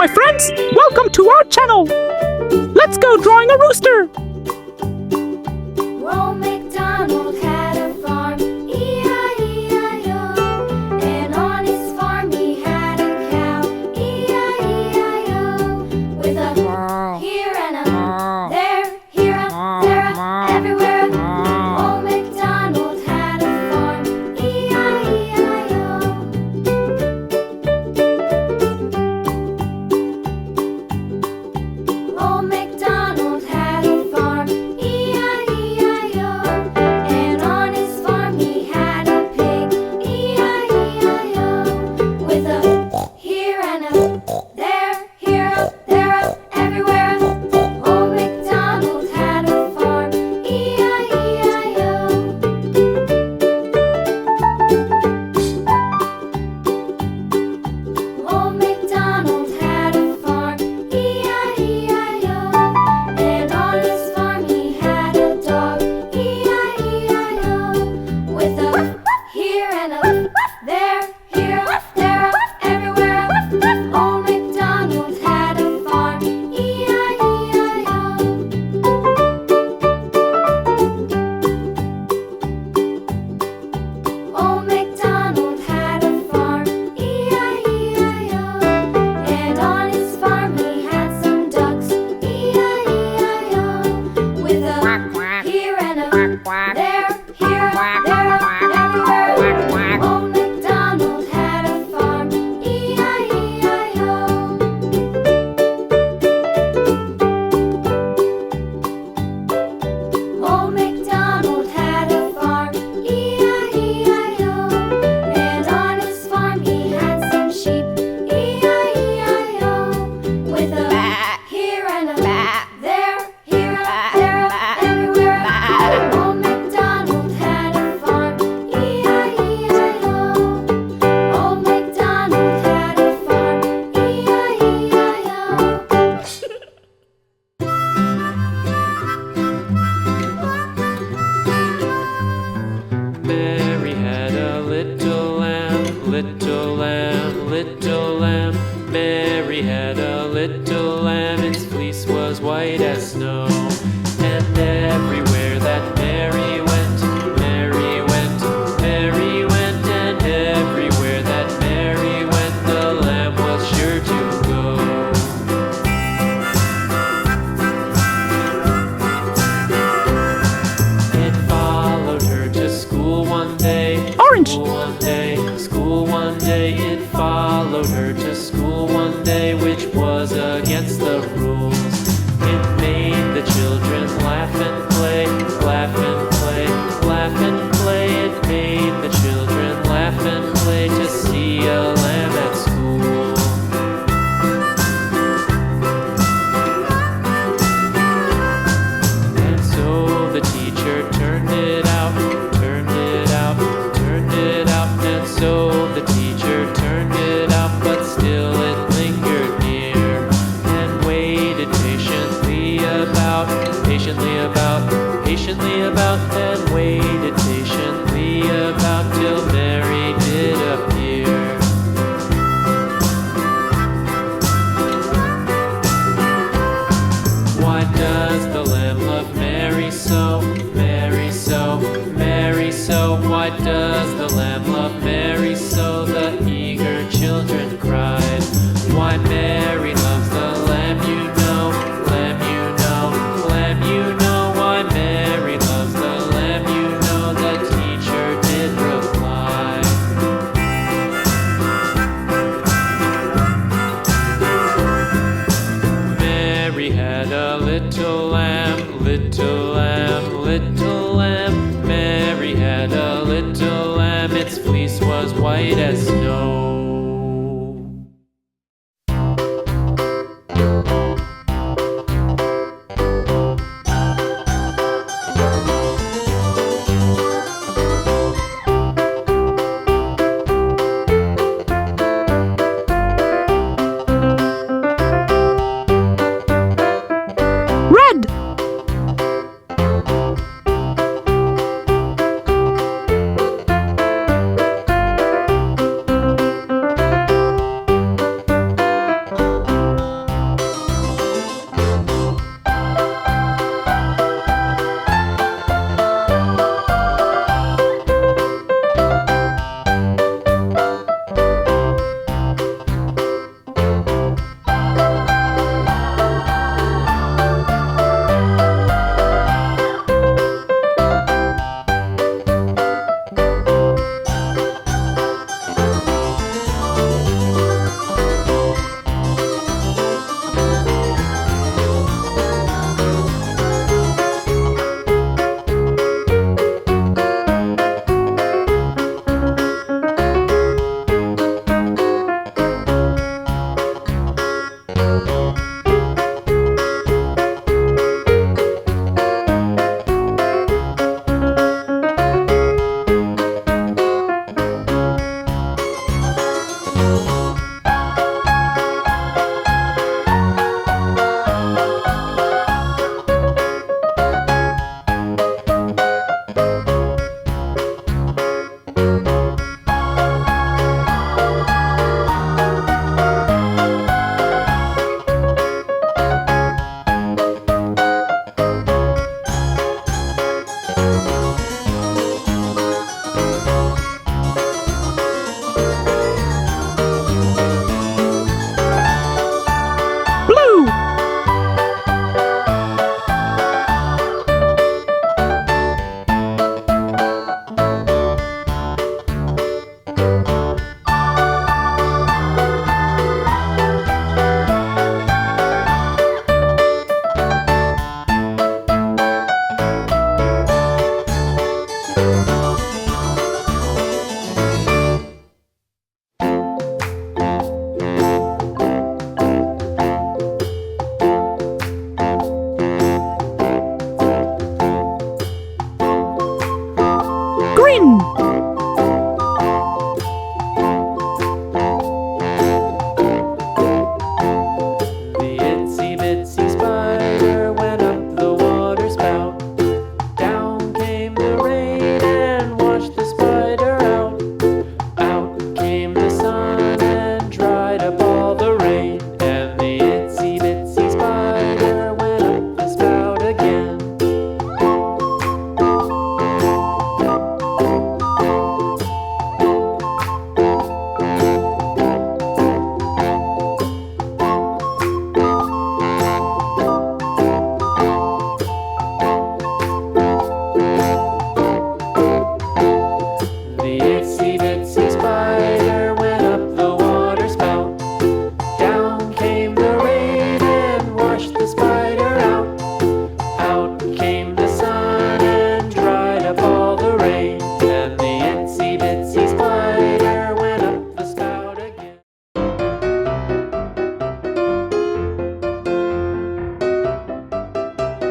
my friends! Welcome to our channel! Let's go drawing a rooster! Old MacDonald had a farm, E-I-E-I-O. And on his farm he had a cow, E-I-E-I-O. With a here and a there, here a, there a, everywhere a. Old MacDonald had a farm, E-I-E-I-O. Old MacDonald had a farm, E-I-E-I-O. And on his farm he had a pig, E-I-E-I-O. With a here and a there, here a, there a, everywhere a. Old MacDonald had a farm, E-I-E-I-O. Old MacDonald had a farm, E-I-E-I-O. And on his farm he had a dog, E-I-E-I-O. With a here and a there, here a, there a, everywhere a. Old MacDonald had a farm, E-I-E-I-O. Old MacDonald had a farm, E-I-E-I-O. And on his farm he had some ducks, E-I-E-I-O. With a here and a there, here a, there a, everywhere a. Old MacDonald had a farm, E-I-E-I-O. Old MacDonald had a farm, E-I-E-I-O. And on his farm he had some sheep, E-I-E-I-O. With a here and a there, here a, there a, everywhere a. Old MacDonald had a farm, E-I-E-I-O. Old MacDonald had a farm, E-I-E-I-O. Mary had a little lamb, little lamb, little lamb. Mary had a little lamb, its fleece was white as snow. And everywhere that Mary went, Mary went, Mary went. And everywhere that Mary went, the lamb was sure to go. It followed her to school one day. Orange. School one day, school one day. It followed her to school one day, which was against the rules. It made the children laugh and play, laugh and play, laugh and play. It made the children laugh and play to see a lamb at school. And so the teacher turned it out, turned it out, turned it out. And so the teacher turned it out, but still it